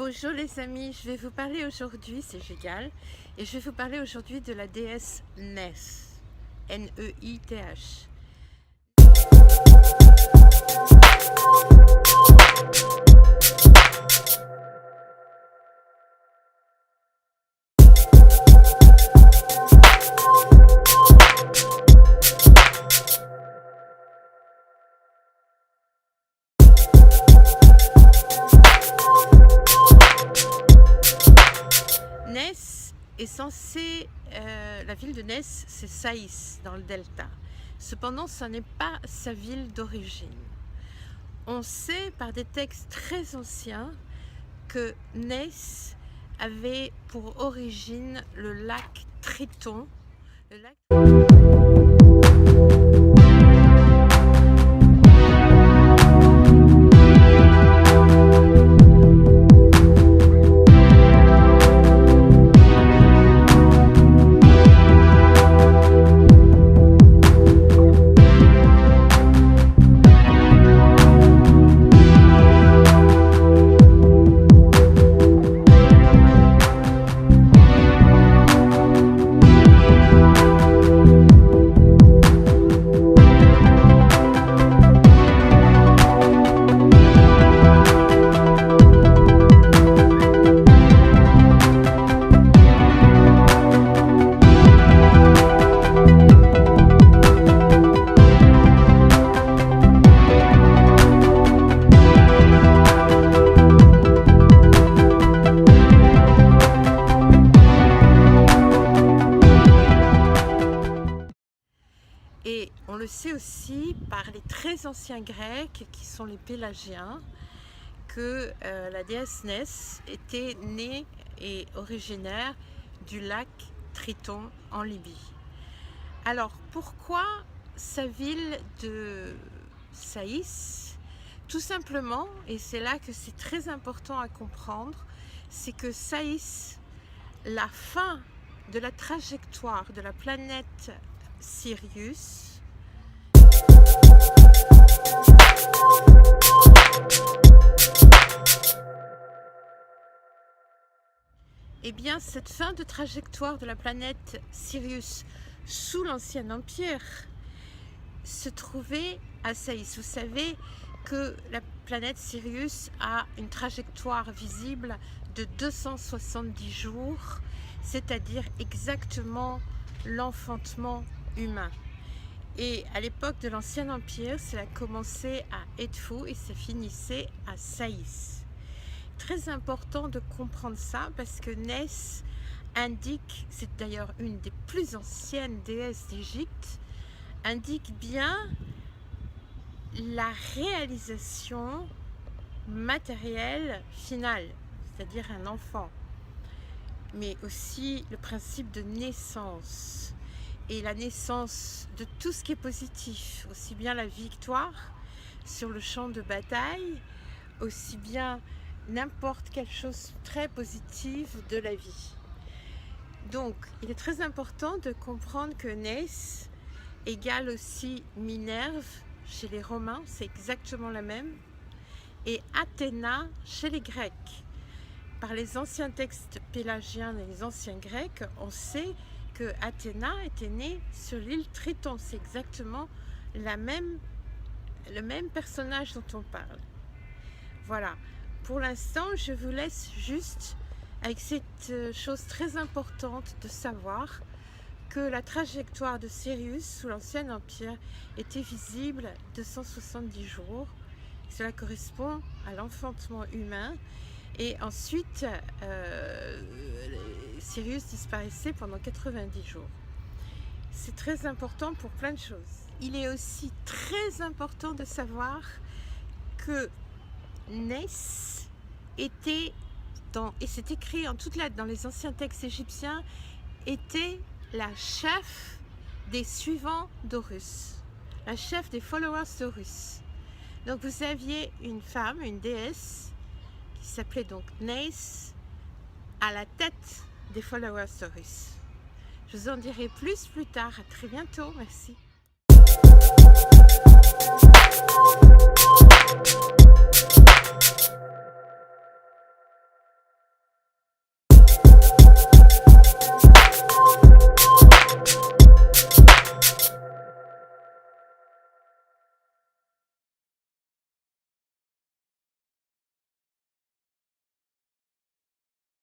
Bonjour les amis, je vais vous parler aujourd'hui, c'est Gégal, et je vais vous parler aujourd'hui de la déesse Neith, N-E-I-T-H. Neith est censée, la ville de Neith, c'est Saïs, dans le delta. Cependant, ce n'est pas sa ville d'origine. On sait par des textes très anciens que Neith avait pour origine le lac Triton. Le lac... Et on le sait aussi par les très anciens Grecs, qui sont les Pélagiens, que la déesse Neith était née et originaire du lac Triton en Libye. Alors pourquoi sa ville de Saïs? Tout simplement, et c'est là que c'est très important à comprendre, c'est que Saïs, la fin de la trajectoire de la planète Sirius, eh bien cette fin de trajectoire de la planète Sirius sous l'Ancien Empire se trouvait à Saïs. Vous savez que la planète Sirius a une trajectoire visible de 270 jours, c'est-à-dire exactement l'enfantement humain. Et à l'époque de l'Ancien Empire, cela commençait à Edfu et ça finissait à Saïs. Très important de comprendre ça parce que Neith indique, c'est d'ailleurs une des plus anciennes déesses d'Égypte, indique bien la réalisation matérielle finale, c'est-à-dire un enfant, mais aussi le principe de naissance et la naissance de tout ce qui est positif, aussi bien la victoire sur le champ de bataille, aussi bien n'importe quelle chose très positive de la vie. Donc il est très important de comprendre que Neith égale aussi Minerve chez les Romains, c'est exactement la même, et Athéna chez les Grecs. Par les anciens textes pélagiens et les anciens grecs, on sait que Athéna était née sur l'île Triton. C'est exactement le même personnage dont on parle. Voilà. Pour l'instant, je vous laisse juste avec cette chose très importante de savoir que la trajectoire de Sirius sous l'Ancien Empire était visible 270 jours. Cela correspond à l'enfantement humain. Et ensuite, Sirius disparaissait pendant 90 jours. C'est très important pour plein de choses. Il est aussi très important de savoir que Neith était, et c'est écrit en toutes lettres dans les anciens textes égyptiens, était la chef des suivants d'Horus, la chef des followers d'Horus. Donc vous aviez une femme, une déesse, qui s'appelait donc Neith, à la tête des followers d'Horus. Je vous en dirai plus tard. À très bientôt. Merci.